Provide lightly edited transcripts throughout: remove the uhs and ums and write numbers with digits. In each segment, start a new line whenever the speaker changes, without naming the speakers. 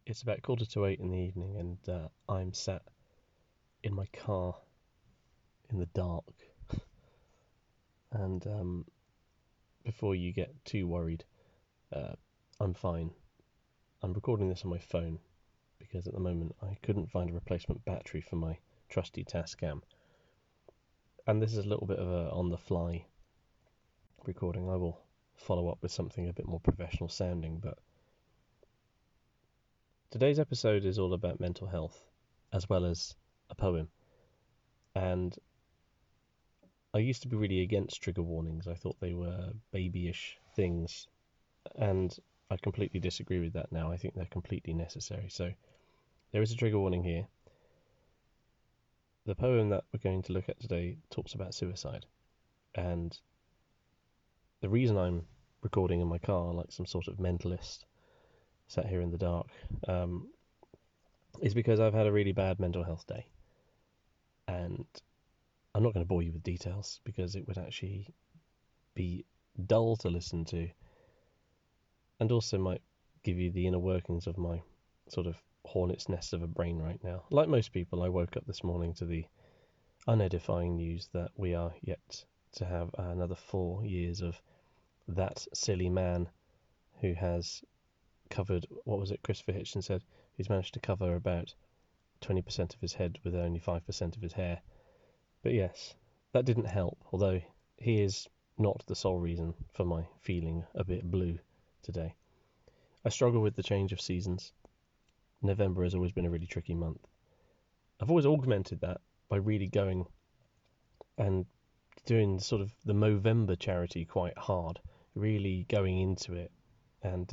It's about 7:45 in the evening, and I'm sat in my car in the dark. And before you get too worried, uh, I'm fine. I'm recording this on my phone because at the moment I couldn't find a replacement battery for my trusty Tascam. And this is a little bit of a on-the-fly recording. I will follow up with something a bit more professional sounding, but today's episode is all about mental health as well as a poem. And I used to be really against trigger warnings. I thought they were babyish things, and I completely disagree with that now. I think they're completely necessary. So there is a trigger warning here. The poem that we're going to look at today talks about suicide, and the reason I'm recording in my car like some sort of mentalist sat here in the dark is because I've had a really bad mental health day, and I'm not going to bore you with details because it would actually be dull to listen to, and also might give you the inner workings of my sort of hornet's nest of a brain right now. Like most people, I woke up this morning to the unedifying news that we are yet to have another 4 years of that silly man who has covered, what was it Christopher Hitchens said, who's managed to cover about 20% of his head with only 5% of his hair. But yes, that didn't help, although he is not the sole reason for my feeling a bit blue today. I struggle with the change of seasons. November has always been a really tricky month. I've always augmented that by really going and doing sort of the Movember charity quite hard, really going into it. And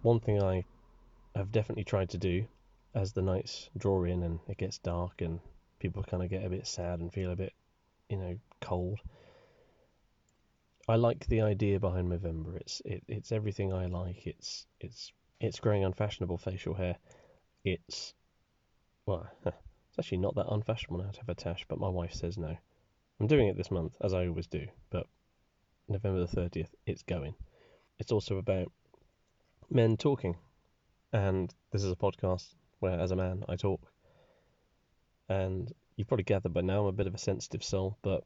one thing I have definitely tried to do as the nights draw in and it gets dark and people kind of get a bit sad and feel a bit, cold. I like the idea behind Movember. It's everything I like. It's growing unfashionable facial hair. It's actually not that unfashionable now to have a tash, but my wife says no. I'm doing it this month, as I always do, but November the 30th, it's going. It's also about men talking, and this is a podcast where, as a man, I talk. And you've probably gathered by now I'm a bit of a sensitive soul, but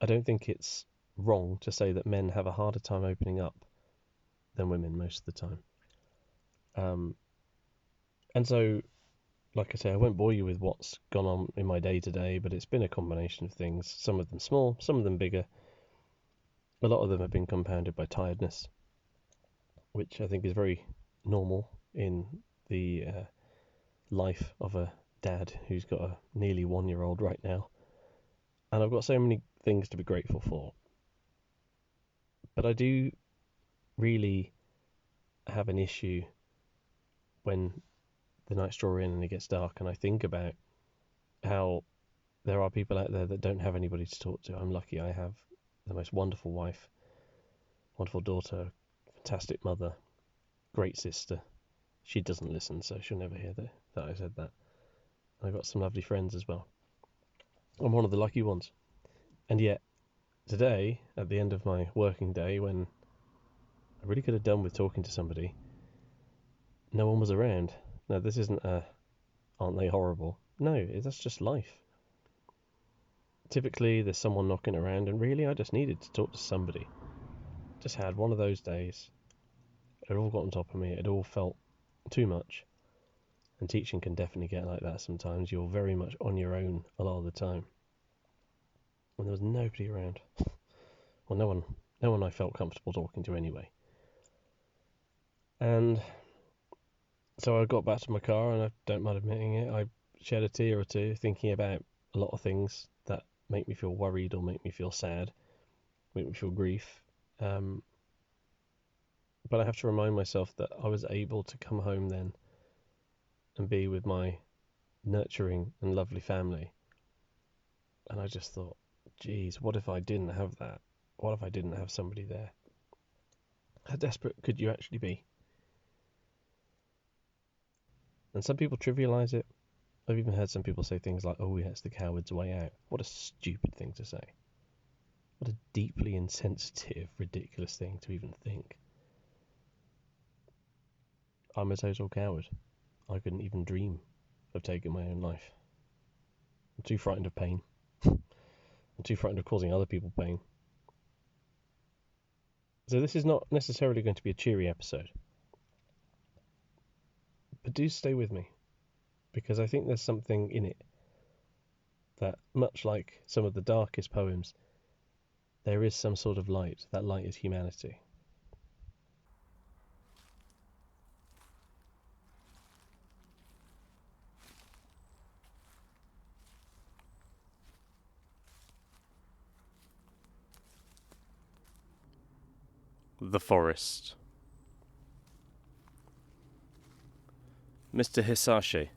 I don't think it's wrong to say that men have a harder time opening up than women most of the time. And so, like I say, I won't bore you with what's gone on in my day today, but it's been a combination of things, some of them small, some of them bigger. A lot of them have been compounded by tiredness, which I think is very normal in the life of a dad who's got a nearly 1-year-old right now. And I've got so many things to be grateful for. But I do really have an issue when the nights draw in and it gets dark, and I think about how there are people out there that don't have anybody to talk to. I'm lucky I have the most wonderful wife, wonderful daughter, fantastic mother, great sister. She doesn't listen, so she'll never hear that I said that. I've got some lovely friends as well. I'm one of the lucky ones. And yet, today, at the end of my working day, when I really could have done with talking to somebody, no one was around. Now, this isn't aren't they horrible? No, that's just life. Typically, there's someone knocking around, and really, I just needed to talk to somebody. Just had one of those days. It all got on top of me. It all felt too much. And teaching can definitely get like that sometimes. You're very much on your own a lot of the time. When there was nobody around. Well, no one I felt comfortable talking to anyway. And so I got back to my car, and I don't mind admitting it, I shed a tear or two thinking about a lot of things that make me feel worried or make me feel sad, make me feel grief. But I have to remind myself that I was able to come home then and be with my nurturing and lovely family. And I just thought, geez, what if I didn't have that? What if I didn't have somebody there? How desperate could you actually be? And some people trivialize it. I've even heard some people say things like, oh, yeah, it's the coward's way out. What a stupid thing to say. What a deeply insensitive, ridiculous thing to even think. I'm a total coward. I couldn't even dream of taking my own life. I'm too frightened of pain. I'm too frightened of causing other people pain. So this is not necessarily going to be a cheery episode. But do stay with me, because I think there's something in it that, much like some of the darkest poems, there is some sort of light. That light is humanity.
The Forest. Mr. Hisashi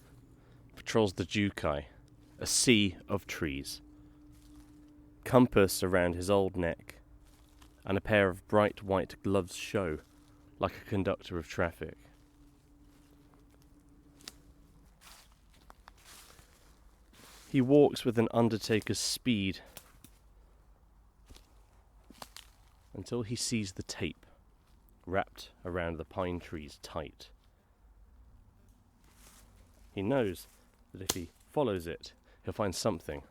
patrols the Jukai, a sea of trees. Compass around his old neck, and a pair of bright white gloves show, like a conductor of traffic. He walks with an undertaker's speed until he sees the tape wrapped around the pine trees tight. He knows that if he follows it, he'll find something.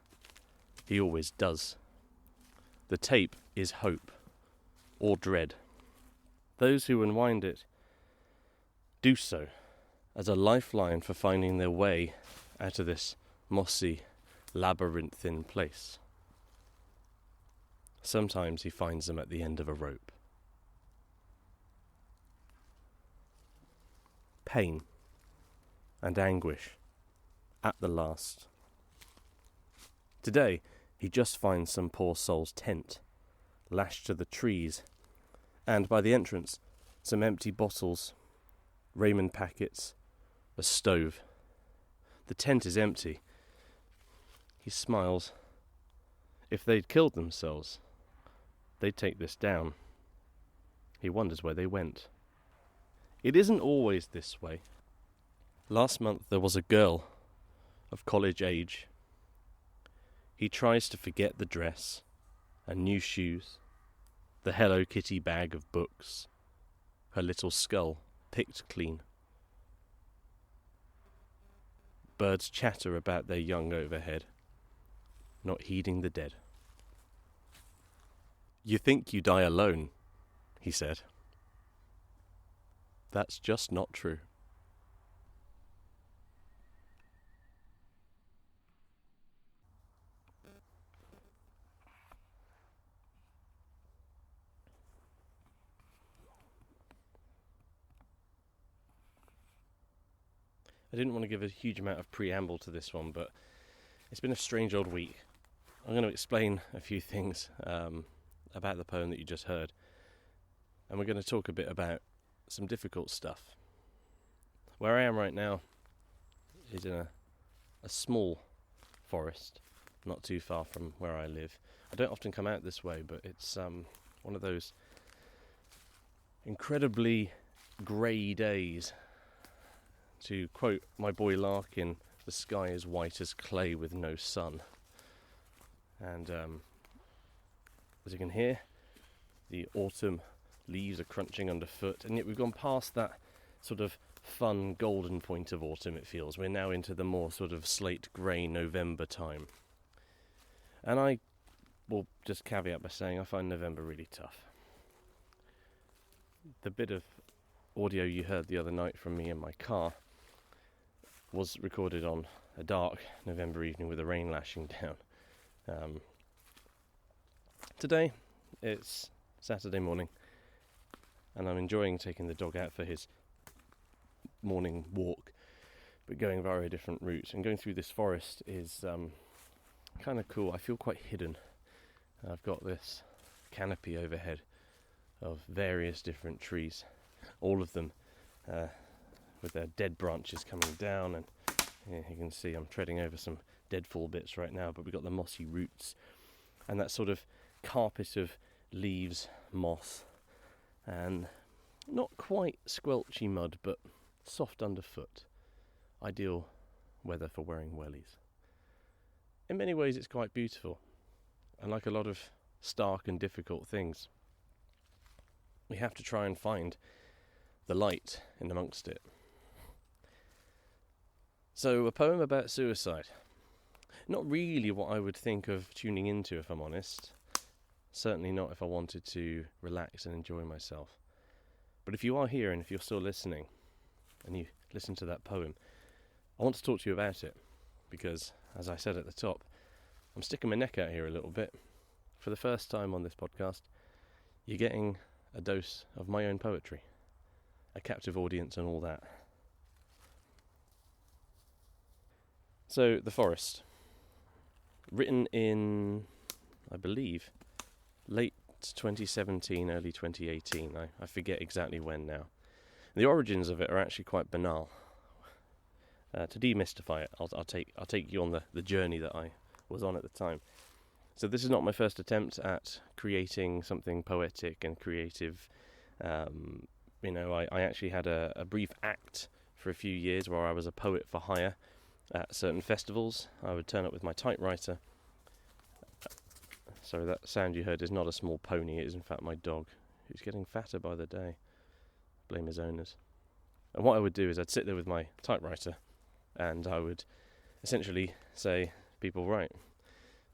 He always does. The tape is hope, or dread. Those who unwind it do so as a lifeline for finding their way out of this mossy, labyrinthine place. Sometimes he finds them at the end of a rope. Pain and anguish at the last. Today, he just finds some poor soul's tent, lashed to the trees, and by the entrance, some empty bottles, raiment packets, a stove. The tent is empty. He smiles. If they'd killed themselves, they'd take this down. He wonders where they went. It isn't always this way. Last month there was a girl of college age. He tries to forget the dress and new shoes, the Hello Kitty bag of books, her little skull picked clean. Birds chatter about their young overhead, not heeding the dead. "You think you die alone," he said. That's just not true. I didn't want to give a huge amount of preamble to this one, but it's been a strange old week. I'm going to explain a few things about the poem that you just heard, and we're going to talk a bit about some difficult stuff. Where I am right now is in a small forest, not too far from where I live. I don't often come out this way, but it's one of those incredibly grey days. To quote my boy Larkin, the sky is white as clay with no sun. And as you can hear, the autumn leaves are crunching underfoot, and yet we've gone past that sort of fun golden point of autumn, it feels. We're now into the more sort of slate grey November time. And I will just caveat by saying I find November really tough. The bit of audio you heard the other night from me in my car was recorded on a dark November evening with the rain lashing down. Today, it's Saturday morning, and I'm enjoying taking the dog out for his morning walk, but going via a different route. And going through this forest is kind of cool. I feel quite hidden. I've got this canopy overhead of various different trees, all of them with their dead branches coming down, and you can see I'm treading over some deadfall bits right now, but we've got the mossy roots and that sort of carpet of leaves, moss, and not quite squelchy mud, but soft underfoot. Ideal weather for wearing wellies. In many ways it's quite beautiful, and like a lot of stark and difficult things, we have to try and find the light in amongst it. So, a poem about suicide. Not really what I would think of tuning into, if I'm honest. Certainly not if I wanted to relax and enjoy myself. But if you are here and if you're still listening, and you listen to that poem, I want to talk to you about it. Because, as I said at the top, I'm sticking my neck out here a little bit. For the first time on this podcast, you're getting a dose of my own poetry. A captive audience and all that. So, The Forest. Written in, I believe, late 2017, early 2018. I forget exactly when now. The origins of it are actually quite banal. To demystify it, I'll take you on the journey that I was on at the time. So this is not my first attempt at creating something poetic and creative. I actually had a brief act for a few years where I was a poet for hire at certain festivals. I would turn up with my typewriter. Sorry, that sound you heard is not a small pony, it is in fact my dog, who's getting fatter by the day. Blame his owners. And what I would do is I'd sit there with my typewriter and I would essentially say, people, right,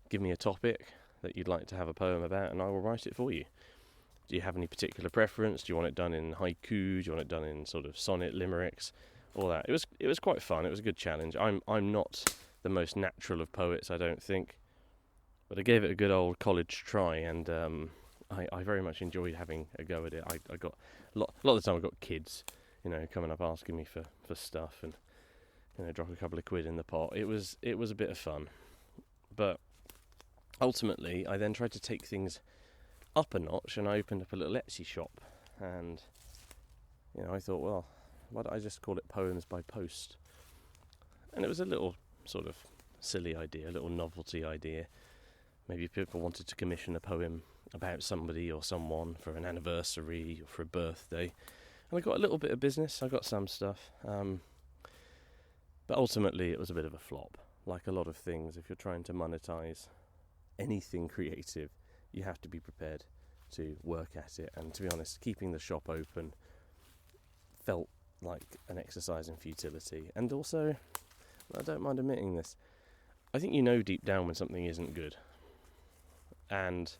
give me a topic that you'd like to have a poem about and I will write it for you. Do you have any particular preference? Do you want it done in haiku? Do you want it done in sort of sonnet, limericks? All that. It was quite fun. It was a good challenge. I'm not the most natural of poets, I don't think, but I gave it a good old college try, and I very much enjoyed having a go at it. I got a lot of the time I got kids, coming up asking me for stuff, and drop a couple of quid in the pot. It was a bit of fun, but ultimately I then tried to take things up a notch, and I opened up a little Etsy shop, and I thought, well, why don't I just call it Poems by Post? And it was a little sort of silly idea, a little novelty idea. Maybe people wanted to commission a poem about somebody or someone for an anniversary or for a birthday. And I got a little bit of business, I got some stuff. But ultimately it was a bit of a flop. Like a lot of things, if you're trying to monetize anything creative, you have to be prepared to work at it. And to be honest, keeping the shop open felt like an exercise in futility. And also, I don't mind admitting this, I think deep down when something isn't good. And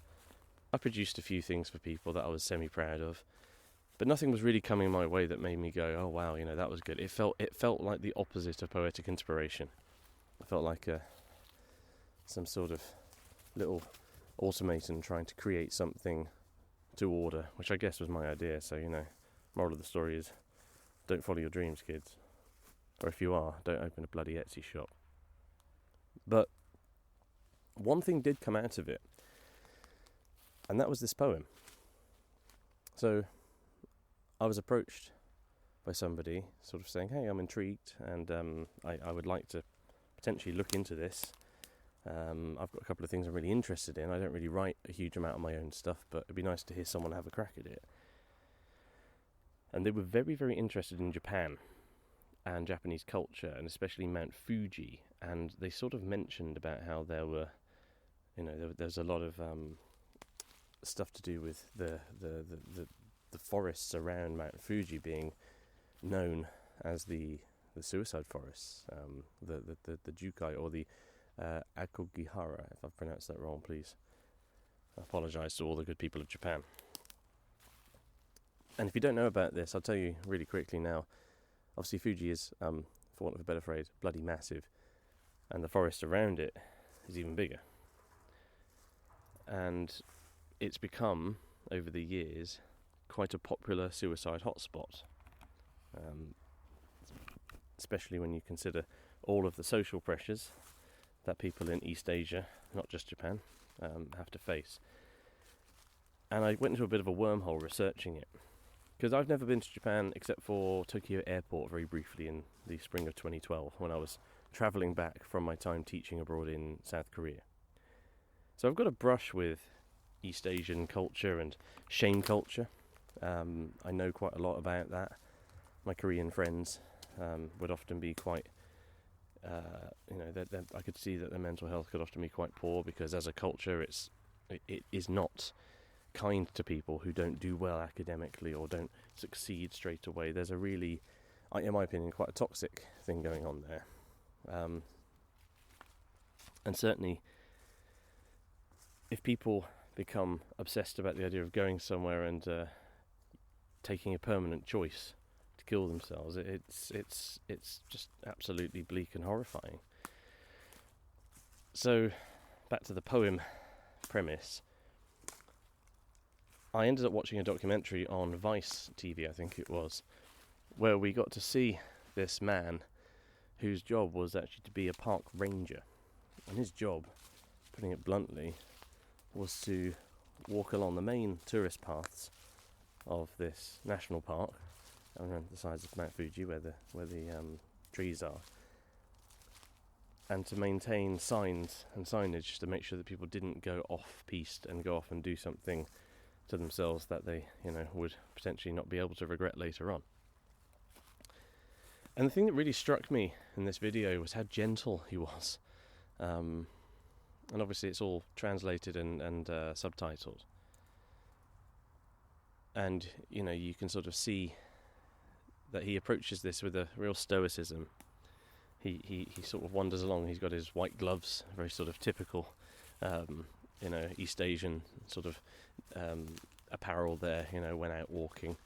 I produced a few things for people that I was semi-proud of, but nothing was really coming my way that made me go, oh wow, that was good. It felt like the opposite of poetic inspiration. It felt like some sort of little automaton trying to create something to order, which I guess was my idea. So, moral of the story is, don't follow your dreams, kids. Or if you are, don't open a bloody Etsy shop. But one thing did come out of it, and that was this poem. So I was approached by somebody sort of saying, hey, I'm intrigued, and I would like to potentially look into this. I've got a couple of things I'm really interested in. I don't really write a huge amount of my own stuff, but it'd be nice to hear someone have a crack at it. And they were very, very interested in Japan and Japanese culture, and especially Mount Fuji. And they sort of mentioned about how there were, there's a lot of stuff to do with the forests around Mount Fuji being known as the suicide forests, the Jukai, or the Akogihara. If I've pronounced that wrong, please. I apologise to all the good people of Japan. And if you don't know about this, I'll tell you really quickly now. Obviously, Fuji is, for want of a better phrase, bloody massive, and the forest around it is even bigger. And it's become, over the years, quite a popular suicide hotspot, especially when you consider all of the social pressures that people in East Asia, not just Japan, have to face. And I went into a bit of a wormhole researching it, because I've never been to Japan except for Tokyo Airport very briefly in the spring of 2012 when I was travelling back from my time teaching abroad in South Korea. So I've got a brush with East Asian culture and shame culture. I know quite a lot about that. My Korean friends would often be quite, I could see that their mental health could often be quite poor, because as a culture it is not kind to people who don't do well academically or don't succeed straight away. There's a really, in my opinion, quite a toxic thing going on there. And certainly, if people become obsessed about the idea of going somewhere and taking a permanent choice to kill themselves, it's just absolutely bleak and horrifying. So, back to the poem premise. I ended up watching a documentary on Vice TV, I think it was, where we got to see this man whose job was actually to be a park ranger. And his job, putting it bluntly, was to walk along the main tourist paths of this national park, around the size of Mount Fuji, where the trees are, and to maintain signs and signage to make sure that people didn't go off-piste and go off and do something to themselves that they, would potentially not be able to regret later on. And the thing that really struck me in this video was how gentle he was. And obviously it's all translated and subtitled. And, you can sort of see that he approaches this with a real stoicism. He sort of wanders along. He's got his white gloves, very sort of typical, East Asian sort of apparel there, when out walking.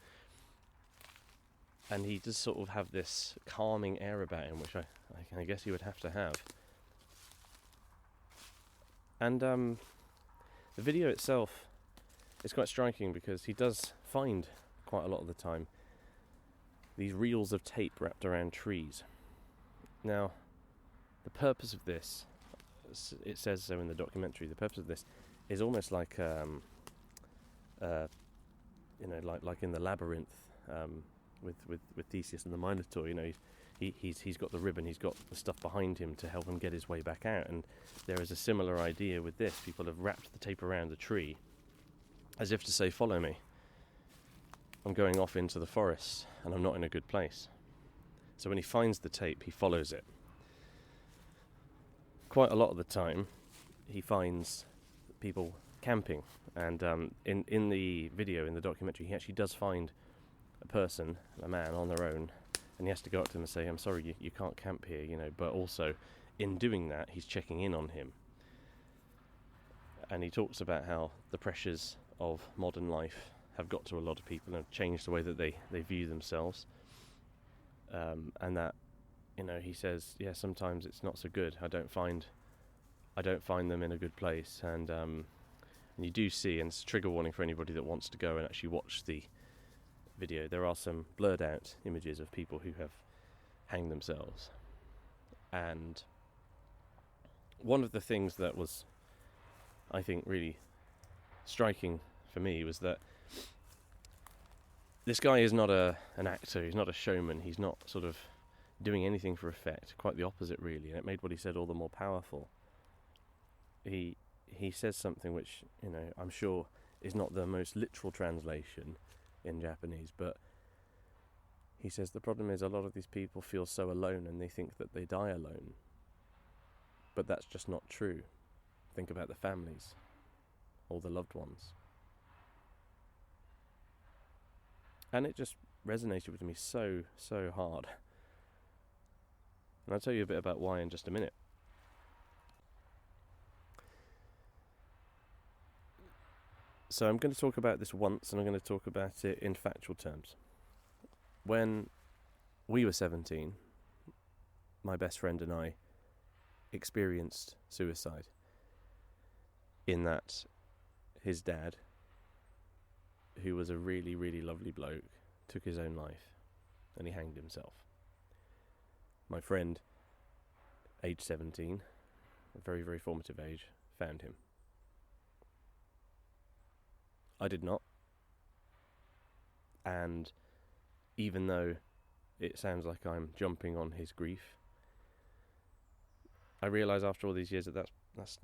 And he does sort of have this calming air about him, which I guess he would have to have. And the video itself is quite striking because he does find quite a lot of the time these reels of tape wrapped around trees. Now, the purpose of this, it says so in the documentary, the purpose of this is almost like, like in the labyrinth with Theseus and the Minotaur. He's got the ribbon, he's got the stuff behind him to help him get his way back out. And there is a similar idea with this. People have wrapped the tape around the tree as if to say, follow me. I'm going off into the forest and I'm not in a good place. So when he finds the tape, he follows it. Quite a lot of the time, he finds people camping. And in the video, in the documentary, he actually does find a person, a man, on their own. And he has to go up to him and say, I'm sorry, you can't camp here, But also, in doing that, he's checking in on him. And he talks about how the pressures of modern life have got to a lot of people and have changed the way that they view themselves. And that, he says, sometimes it's not so good. I don't find them in a good place. And you do see, and it's a trigger warning for anybody that wants to go and actually watch the video, there are some blurred out images of people who have hanged themselves. And one of the things that was, I think, really striking for me was that this guy is not an actor, he's not a showman, he's not sort of doing anything for effect, quite the opposite really, and it made what he said all the more powerful. He says something which, I'm sure is not the most literal translation in Japanese, but he says the problem is a lot of these people feel so alone and they think that they die alone. But that's just not true. Think about the families, all the loved ones. And it just resonated with me so hard. And I'll tell you a bit about why in just a minute. So I'm going to talk about this once, and I'm going to talk about it in factual terms. When we were 17, my best friend and I experienced suicide, in that his dad, who was a really, really lovely bloke, took his own life and he hanged himself. My friend, age 17, a very, very formative age, found him. I did not. And even though it sounds like I'm jumping on his grief, I realise after all these years that that's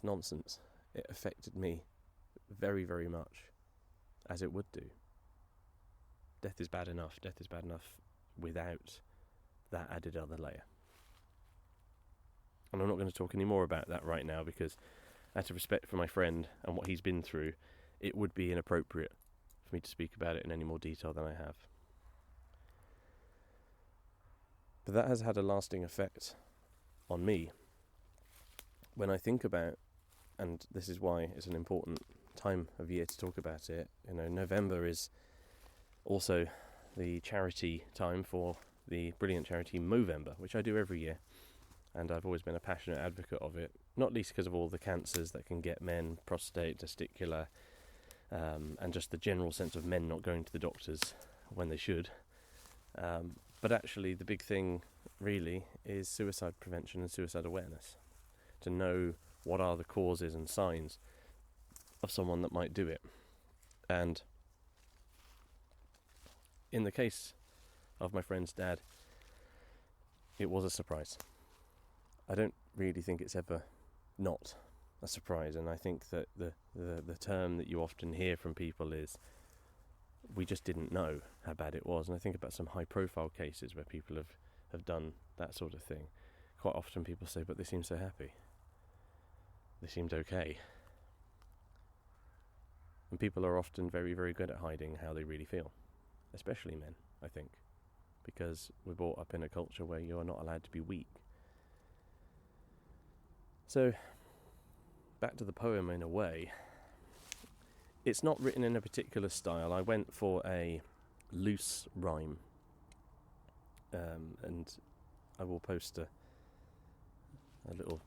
nonsense. It affected me very, very much, as it would do. Death is bad enough. Death is bad enough without that added other layer. And I'm not going to talk any more about that right now because, out of respect for my friend and what he's been through, it would be inappropriate for me to speak about it in any more detail than I have. But that has had a lasting effect on me. When I think about, and this is why it's an important time of year to talk about it, November is also the charity time for the brilliant charity Movember, which I do every year, and I've always been a passionate advocate of it, not least because of all the cancers that can get men, prostate, testicular, and just the general sense of men not going to the doctors when they should. But actually the big thing really is suicide prevention and suicide awareness, to know what are the causes and signs of someone that might do it. And in the case of my friend's dad, it was a surprise. I don't really think it's ever not a surprise, and I think that the term that you often hear from people is, we just didn't know how bad it was. And I think about some high profile cases where people have done that sort of thing. Quite often people say, but they seemed so happy. They seemed okay. And people are often very, very good at hiding how they really feel. Especially men, I think. Because we're brought up in a culture where you are not allowed to be weak. So, back to the poem in a way. It's not written in a particular style. I went for a loose rhyme. And I will post a little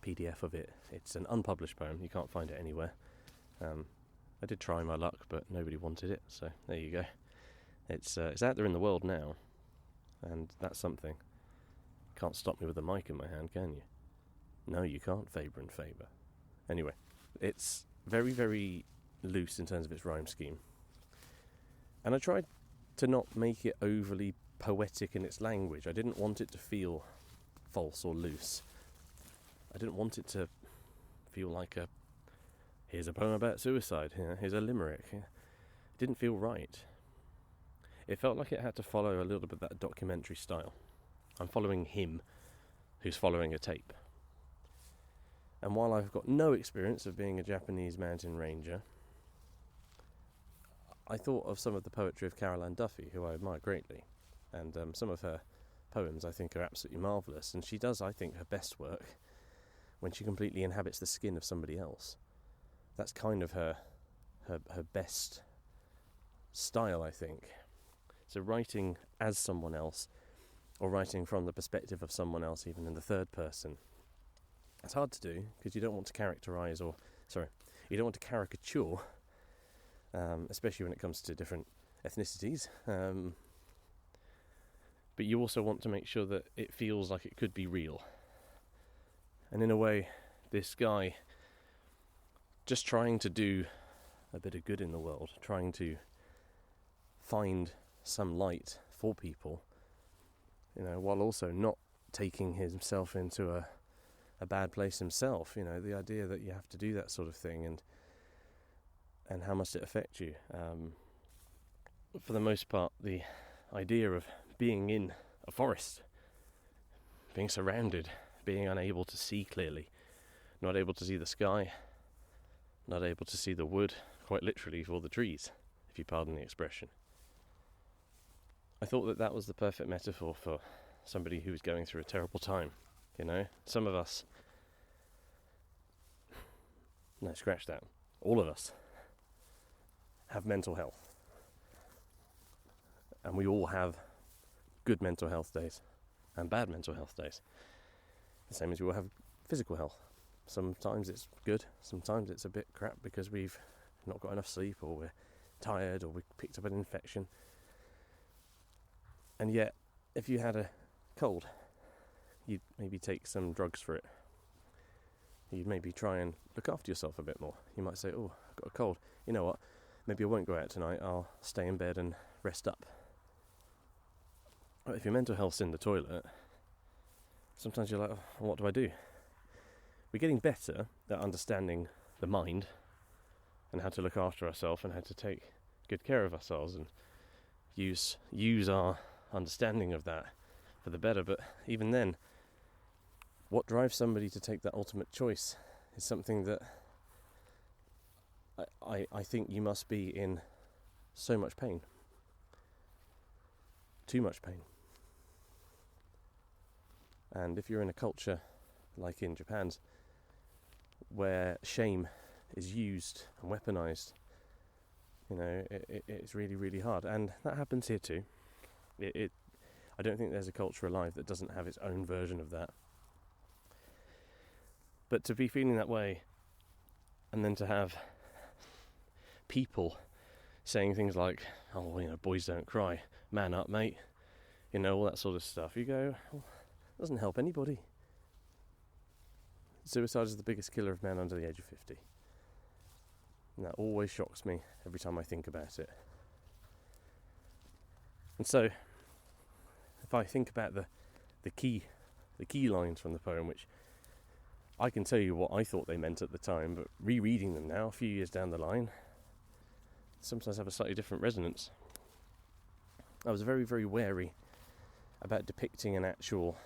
PDF of it. It's an unpublished poem. You can't find it anywhere. I did try my luck, but nobody wanted it. So, there you go. It's out there in the world now. And that's something. Can't stop me with a mic in my hand, can you? No, you can't, Faber and Faber. Anyway, it's very, very loose in terms of its rhyme scheme. And I tried to not make it overly poetic in its language. I didn't want it to feel false or loose. I didn't want it to feel like here's a poem about suicide, here's a limerick. It didn't feel right. It felt like it had to follow a little bit that documentary style. I'm following him who's following a tape. And while I've got no experience of being a Japanese mountain ranger, I thought of some of the poetry of Caroline Duffy, who I admire greatly. And some of her poems I think are absolutely marvellous. And she does, I think, her best work when she completely inhabits the skin of somebody else. That's kind of her best style, I think. So writing as someone else, or writing from the perspective of someone else, even in the third person, it's hard to do because you don't want to you don't want to caricature, especially when it comes to different ethnicities. But you also want to make sure that it feels like it could be real. And in a way, this guy just trying to do a bit of good in the world, trying to find some light for people, while also not taking himself into a bad place himself. The idea that you have to do that sort of thing and how must it affect you. For the most part, the idea of being in a forest, being surrounded, being unable to see clearly, not able to see the sky, not able to see the wood, quite literally for the trees, if you pardon the expression. I thought that was the perfect metaphor for somebody who was going through a terrible time. Some of us, no, scratch that, all of us have mental health. And we all have good mental health days and bad mental health days. The same as we all have physical health. Sometimes it's good, sometimes it's a bit crap because we've not got enough sleep, or we're tired, or we picked up an infection. And yet, if you had a cold, you'd maybe take some drugs for it. You'd maybe try and look after yourself a bit more. You might say, oh, I've got a cold. You know what? Maybe I won't go out tonight. I'll stay in bed and rest up. But if your mental health's in the toilet, sometimes you're like, oh, what do I do? We're getting better at understanding the mind and how to look after ourselves and how to take good care of ourselves and use our understanding of that for the better. But even then, what drives somebody to take that ultimate choice is something that I think you must be in so much pain. Too much pain. And if you're in a culture like in Japan's, where shame is used and weaponized, it's really, really hard. And that happens here too. I don't think there's a culture alive that doesn't have its own version of that. But to be feeling that way, and then to have people saying things like, oh, boys don't cry, man up, mate, all that sort of stuff, you go, well, it doesn't help anybody. Suicide is the biggest killer of men under the age of 50. And that always shocks me every time I think about it. And so, if I think about the key lines from the poem, which I can tell you what I thought they meant at the time, but rereading them now, a few years down the line, sometimes have a slightly different resonance. I was very, very wary about depicting an actual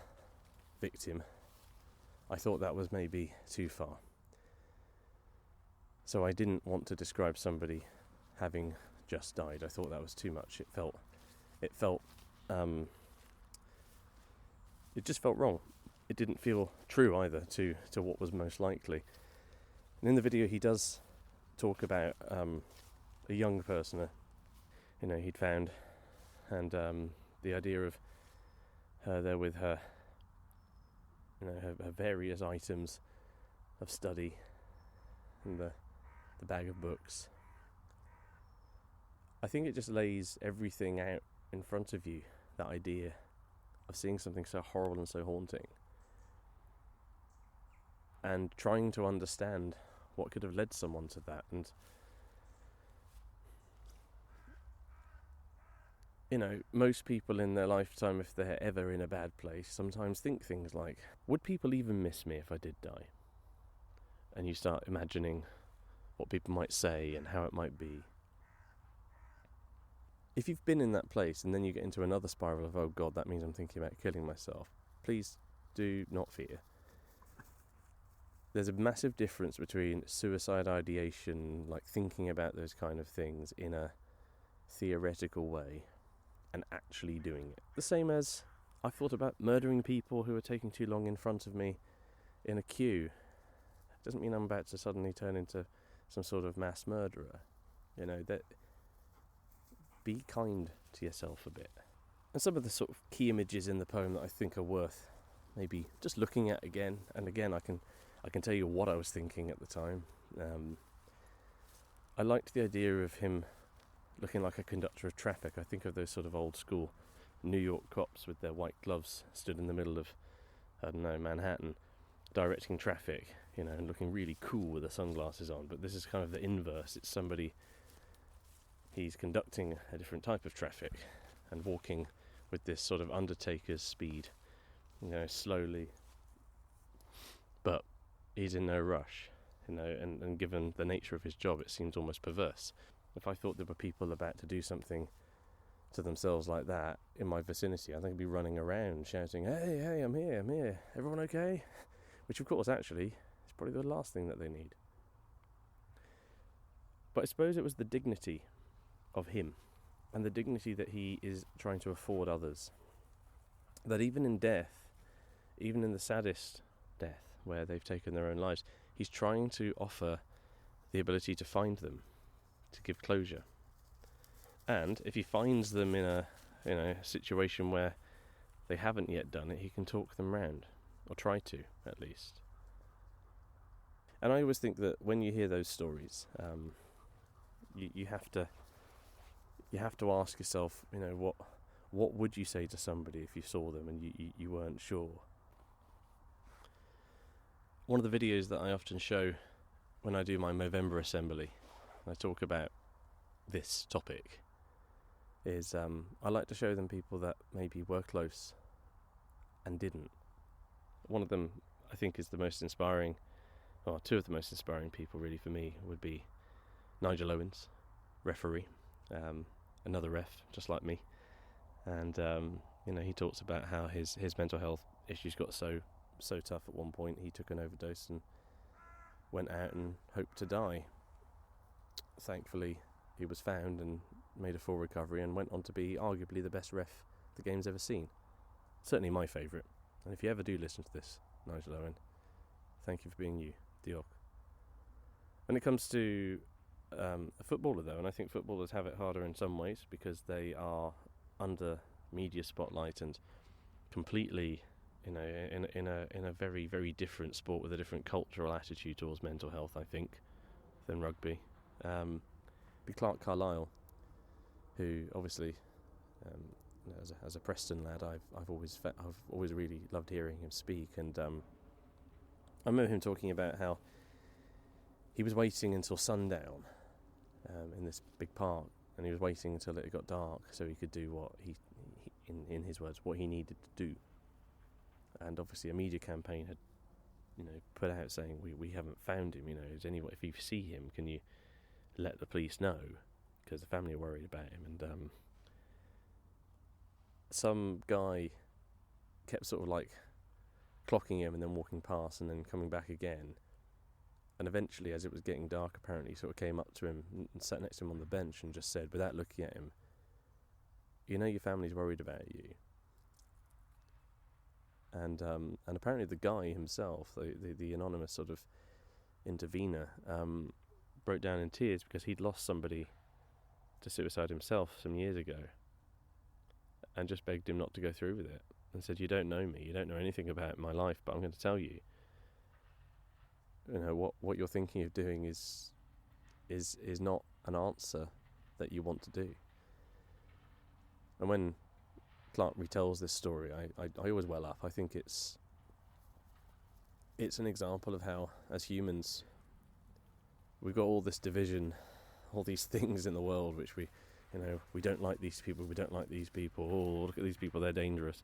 victim. I thought that was maybe too far. So I didn't want to describe somebody having just died. I thought that was too much. It just felt wrong. It didn't feel true either to what was most likely. And in the video he does talk about a young person, he'd found, and the idea of her there with her, her various items of study and the bag of books. I think it just lays everything out in front of you, that idea of seeing something so horrible and so haunting, and trying to understand what could have led someone to that. And most people in their lifetime, if they're ever in a bad place, sometimes think things like, would people even miss me if I did die? And you start imagining what people might say and how it might be. If you've been in that place and then you get into another spiral of, oh God, that means I'm thinking about killing myself, please do not fear. There's a massive difference between suicide ideation, like thinking about those kind of things in a theoretical way, and actually doing it. The same as I thought about murdering people who were taking too long in front of me in a queue. Doesn't mean I'm about to suddenly turn into some sort of mass murderer. That be kind to yourself a bit. And some of the sort of key images in the poem that I think are worth maybe just looking at again and again. I can tell you what I was thinking at the time. I liked the idea of him looking like a conductor of traffic. I think of those sort of old school New York cops with their white gloves stood in the middle of, Manhattan, directing traffic, and looking really cool with the sunglasses on. But this is kind of the inverse. It's somebody, he's conducting a different type of traffic and walking with this sort of undertaker's speed, slowly. But he's in no rush, and given the nature of his job, it seems almost perverse. If I thought there were people about to do something to themselves like that in my vicinity, I think I'd be running around shouting, hey, I'm here, everyone okay? Which of course actually is probably the last thing that they need. But I suppose it was the dignity of him and the dignity that he is trying to afford others, that even in death, even in the saddest death where they've taken their own lives, he's trying to offer the ability to find them, to give closure. And if he finds them in a situation where they haven't yet done it, he can talk them round, or try to, at least. And I always think that when you hear those stories, you have to ask yourself, what would you say to somebody if you saw them and you weren't sure? One of the videos that I often show when I do my Movember assembly, I talk about this topic, is I like to show them people that maybe were close and didn't. One of them, I think, is the most inspiring, or two of the most inspiring people really for me would be Nigel Owens, referee, another ref just like me, and he talks about how his mental health issues got so tough at one point he took an overdose and went out and hoped to die. thankfully he was found and made a full recovery and went on to be arguably the best ref the game's ever seen. Certainly my favourite. And if you ever do listen to this, Nigel Owen, thank you for being you. Diolch. When it comes to a footballer, though, and I think footballers have it harder in some ways because they are under media spotlight and completely, in a very, very different sport with a different cultural attitude towards mental health, I think, than rugby. Be Clark Carlisle, who obviously, as a Preston lad, I've always really loved hearing him speak, and I remember him talking about how he was waiting until sundown in this big park, and he was waiting until it got dark so he could do what he in his words, what he needed to do. And obviously a media campaign had, put out saying we haven't found him. Is anyone, if you see him, can you let the police know? Because the family are worried about him. And some guy kept sort of like clocking him and then walking past and then coming back again. And eventually, as it was getting dark, apparently, sort of came up to him and sat next to him on the bench and just said, without looking at him, your family's worried about you. And apparently the guy himself, the anonymous sort of intervener, broke down in tears because he'd lost somebody to suicide himself some years ago, and just begged him not to go through with it, and said, you don't know me, you don't know anything about my life, but I'm going to tell you, what you're thinking of doing is not an answer that you want to do. And when Clark retells this story, I always well up. I think it's an example of how, as humans, we've got all this division, all these things in the world which we don't like these people, we don't like these people, oh, look at these people, they're dangerous.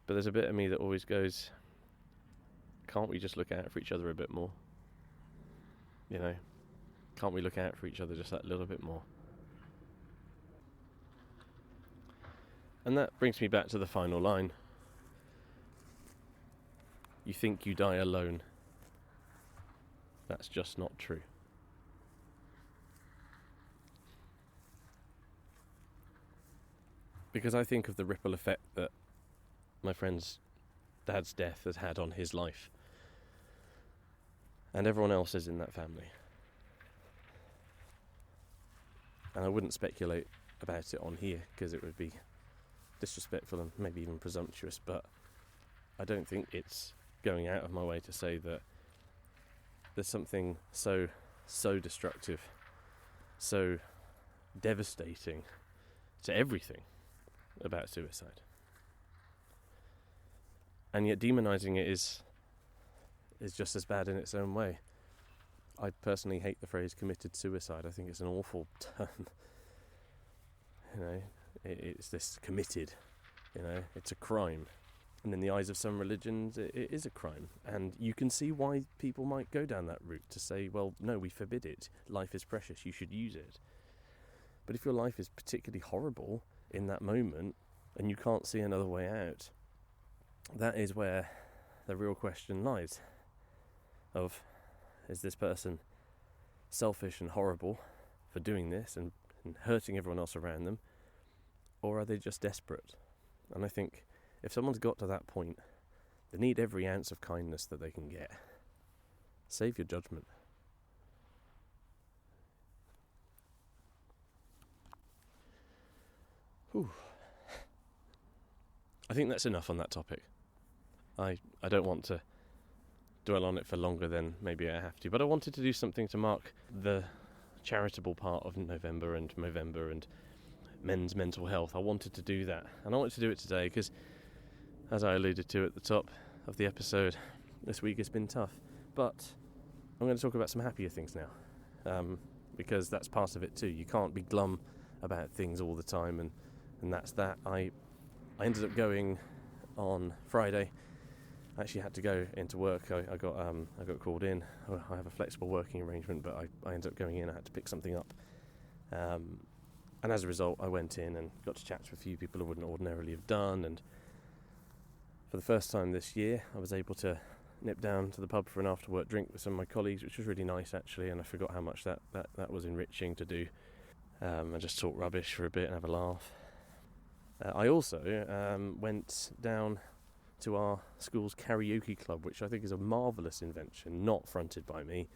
But there's a bit of me that always goes, can't we just look out for each other a bit more? Can't we look out for each other just that little bit more? And that brings me back to the final line. You think you die alone. That's just not true. Because I think of the ripple effect that my friend's dad's death has had on his life. And everyone else is in that family. And I wouldn't speculate about it on here because it would be disrespectful and maybe even presumptuous, but I don't think it's going out of my way to say that there's something so destructive, so devastating to everything about suicide. And yet demonising it is just as bad in its own way. I personally hate the phrase committed suicide. I think it's an awful term. It's this committed, it's a crime. And in the eyes of some religions, it is a crime. And you can see why people might go down that route to say, well, no, we forbid it. Life is precious, you should use it. But if your life is particularly horrible in that moment and you can't see another way out, that is where the real question lies of, is this person selfish and horrible for doing this and hurting everyone else around them, or are they just desperate? And I think if someone's got to that point, they need every ounce of kindness that they can get. Save your judgment. Whew. I think that's enough on that topic. I don't want to dwell on it for longer than maybe I have to, but I wanted to do something to mark the charitable part of November and Movember and men's mental health. I wanted to do that, and I wanted to do it today because, as I alluded to at the top of the episode, this week has been tough, but I'm going to talk about some happier things now, because that's part of it too. You can't be glum about things all the time, and that's that. I ended up going on Friday. I actually had to go into work. I got called in. I have a flexible working arrangement, but I ended up going in. I had to pick something up, and as a result, I went in and got to chat to a few people I wouldn't ordinarily have done. And for the first time this year, I was able to nipped down to the pub for an after-work drink with some of my colleagues, which was really nice actually, and I forgot how much that was enriching to do. I just talk rubbish for a bit and have a laugh. I also went down to our school's karaoke club, which I think is a marvellous invention, not fronted by me,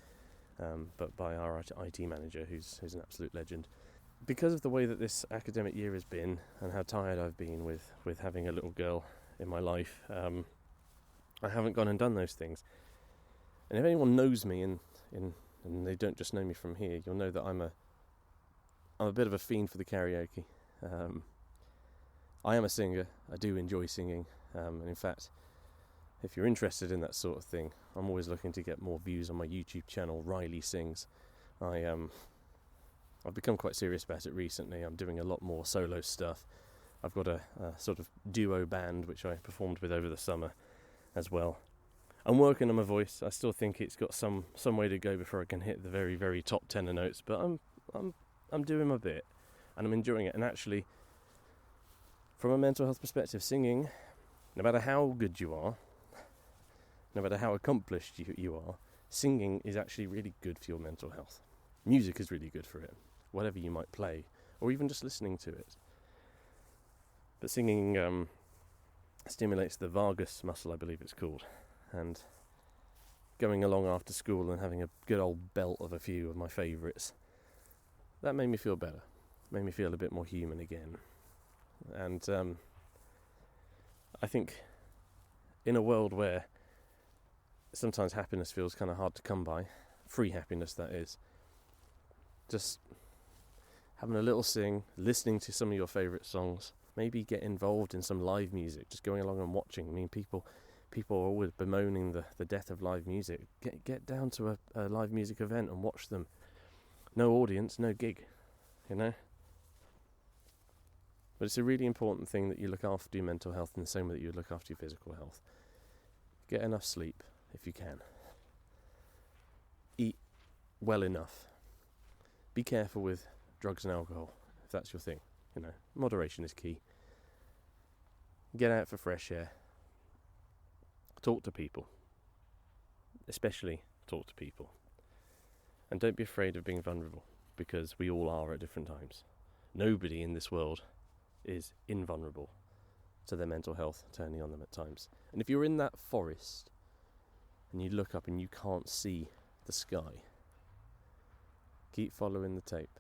but by our IT manager, who's an absolute legend. Because of the way that this academic year has been, and how tired I've been with having a little girl in my life, I haven't gone and done those things. And if anyone knows me, and they don't just know me from here, you'll know that I'm a bit of a fiend for the karaoke. I am a singer. I do enjoy singing, and in fact, if you're interested in that sort of thing, I'm always looking to get more views on my YouTube channel, Riley Sings. I've become quite serious about it recently. I'm doing a lot more solo stuff. I've got a sort of duo band which I performed with over the summer as well. I'm working on my voice. I still think it's got some way to go before I can hit the very, very top tenor notes, but I'm doing my bit and I'm enjoying it. And actually, from a mental health perspective, singing, no matter how good you are, no matter how accomplished you are, singing is actually really good for your mental health. Music is really good for it, whatever you might play, or even just listening to it. But singing stimulates the vagus muscle, I believe it's called, and going along after school and having a good old belt of a few of my favourites, that made me feel better, made me feel a bit more human again. And I think in a world where sometimes happiness feels kind of hard to come by, free happiness that is, just having a little sing, listening to some of your favourite songs, maybe get involved in some live music, just going along and watching. I mean, people are always bemoaning the death of live music. Get down to a live music event and watch them. No audience, no gig, you know? But it's a really important thing that you look after your mental health in the same way that you look after your physical health. Get enough sleep if you can. Eat well enough. Be careful with drugs and alcohol, if that's your thing. You know, moderation is key. Get out for fresh air. Talk to people. Especially talk to people. And don't be afraid of being vulnerable, because we all are at different times. Nobody in this world is invulnerable to their mental health turning on them at times. And if you're in that forest and you look up and you can't see the sky, keep following the tape.